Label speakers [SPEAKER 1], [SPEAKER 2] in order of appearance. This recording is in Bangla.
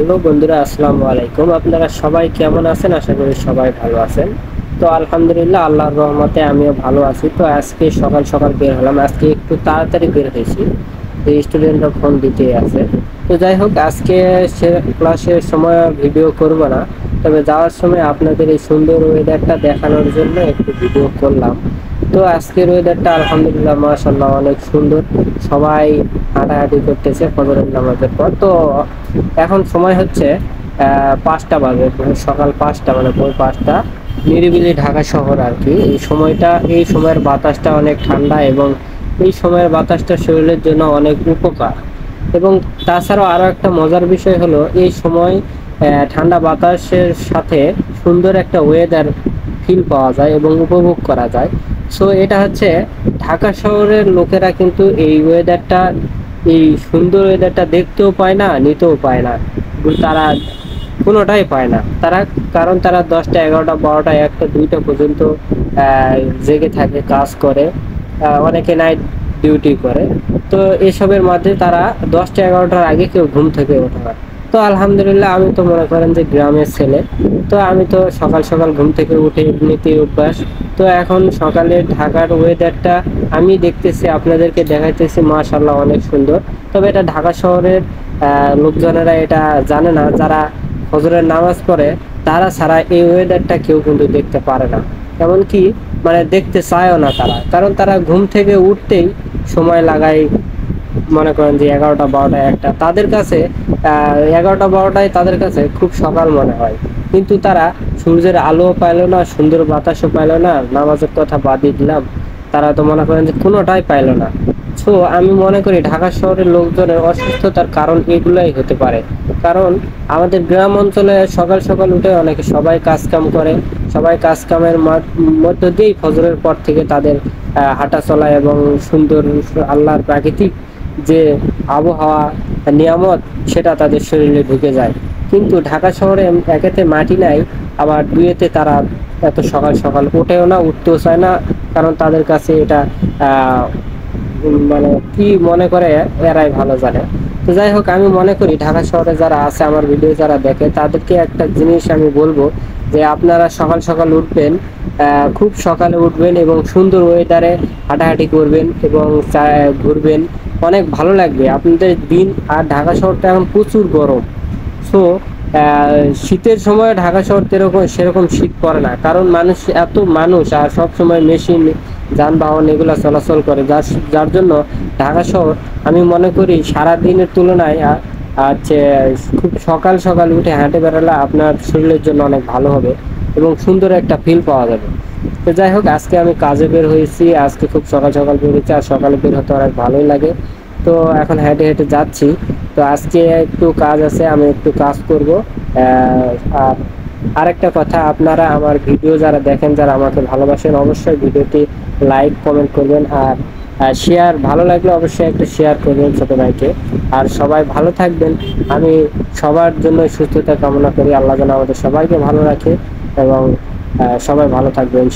[SPEAKER 1] হ্যালো বন্ধুরা, আসসালামু আলাইকুম। আপনারা সবাই কেমন আছেন? আশা করি সবাই ভালো আছেন। তো আলহামদুলিল্লাহ, আল্লাহর রহমতে আমিও ভালো আছি। তো আজকে সকাল সকাল বের হলাম, আজকে একটু তাড়াতাড়ি বের হয়েছি। তো স্টুডেন্টরা ফোন দিতে আছে। তো যাই হোক, আজকে ক্লাসের সময় ভিডিও করব না, তবে যাওয়ার সময় আপনাদের এই সুন্দর ওয়েদারটা দেখানোর জন্য একটু ভিডিও করলাম। তো আজকের ওয়েদারটা আলহামদুলিল্লাহ মাশাআল্লাহ অনেক সুন্দর। সবাই হাঁটাহাঁটি করতেছে ফজরের নামাজের পর। তো এখন সময় হচ্ছে 5টা বাজে, সকাল 5টা, মানে ভোর 5টা। নিরিবিলি ঢাকা শহর আর কি। এই সময়ের বাতাসটা অনেক ঠান্ডা, এবং এই সময়ের বাতাসটা শরীরের জন্য অনেক উপকার। এবং তাছাড়াও আরো একটা মজার বিষয় হলো, এই সময় ঠান্ডা বাতাসের সাথে সুন্দর একটা ওয়েদার ফিল পাওয়া যায় এবং উপভোগ করা যায়। সো এটা হচ্ছে ঢাকা শহরের লোকেরা কিন্তু এই সুন্দর ওয়েদারটা দেখতেও পায় না, নিতেও পায় না। তারা কোনোটাই পায় না তারা, কারণ তারা 10টা 11টা 12টা 1টা 2টা পর্যন্ত জেগে থাকে, কাজ করে, অনেকে নাইট ডিউটি করে। তো এসবের মধ্যে তারা 10টা 11টার আগে কেউ ঘুম থেকে ওঠে না। তো আলহামদুলিল্লাহ, আমি তো মনে করেন যে গ্রামের ছেলে। তো আমি তো সকাল সকাল ঘুম থেকে উঠে এমনিতেই অভ্যাস। তো এখন সকালে ঢাকার ওয়েদারটা আমি দেখতেছি, আপনাদেরকে দেখাইতেছি, মাশাআল্লাহ অনেক সুন্দর। তবে এটা ঢাকা শহরের লোকজনেরা এটা জানে না। যারা ফজরের নামাজ পড়ে তারা ছাড়া এই ওয়েদারটা কেউ কিন্তু দেখতে পারে না, এমনকি মানে দেখতে চায়ও না তারা, কারণ তারা ঘুম থেকে উঠতেই সময় লাগায়। মনে করেন যে 11টা 12টা 1টা তাদের কাছে, 11টা 12টায় তাদের কাছে খুব সকাল মনে হয়। কিন্তু তারা সূর্যের আলোও পাইলো না, সুন্দর বাতাসও পাইলো না, নামাজের কথা বাদই দিলাম, তারা তো মনে করেন যে কোনোটাই পাইলো না। সো আমি মনে করি ঢাকা শহরের লোকজনের অসুস্থতার কারণ এগুলাই হতে পারে। কারণ আমাদের গ্রাম অঞ্চলে সকাল সকাল উঠে সবাই কাজ কাম করে। সবাই কাজ কামের মধ্য দিয়েই ফজরের পর থেকে তাদের হাঁটা চলা এবং সুন্দর আল্লাহর প্রাকৃতিক যে আবহাওয়া নিয়ামত, সেটা তাদের শরীরে ঢুকে যায়। কিন্তু ঢাকা শহরে একেতে মাটি নাই, আবার দুইয়েতে তারা এত সকাল সকাল ওঠেও না, উঠতেও চায় না, কারণ তাদের কাছে এটা মানে কি মনে করে এরাই ভালো জানে। তো যাই হোক, আমি মনে করি ঢাকা শহরে যারা আছে, আমার ভিডিও যারা দেখে, তাদেরকে একটা জিনিস আমি বলবো, যে আপনারা সকাল সকাল উঠবেন, খুব সকালে উঠবেন এবং সুন্দর ওয়েদারে হাঁটাহাঁটি করবেন এবং ঘুরবেন, অনেক ভালো লাগবে আপনাদের দিন। আর ঢাকা শহরটা এখন প্রচুর গরম। সো শীতের সময় ঢাকা শহর সেরকম শীত পড়ে না, কারণ মানুষ আর সব সময় মেশিন, যানবাহন এগুলো চলাচল করে, যার জন্য ঢাকা শহর আমি মনে করি সারা দিনের তুলনায় আর খুব সকাল সকাল উঠে হাঁটে বেড়ালে আপনার শরীরের জন্য অনেক ভালো হবে এবং সুন্দর একটা ফিল পাওয়া যাবে। তো যাই হোক, আজকে আমি কাজে বের হয়েছি, আজকে খুব সকাল সকাল বের হয়েছি, আর সকালে বের হতে অনেক ভালোই লাগে। তো এখন হেঁটে হেঁটে যাচ্ছি। তো আজকে একটু কাজ আছে, আমি একটু কাজ করব। আর আরেকটা কথা, আপনারা আমার ভিডিও যারা দেখেন, যারা আমাকে ভালোবাসেন, অবশ্যই ভিডিওটি লাইক কমেন্ট করবেন, আর শেয়ার, ভালো লাগলে অবশ্যই একটা শেয়ার করবেন ছোট ভাইকে। আর সবাই ভালো থাকবেন। আমি সবার জন্য সুস্থতা কামনা করি। আল্লাহ যেন আমাদের সবাইকে ভালো রাখে এবং সবাই ভালো থাকবেন।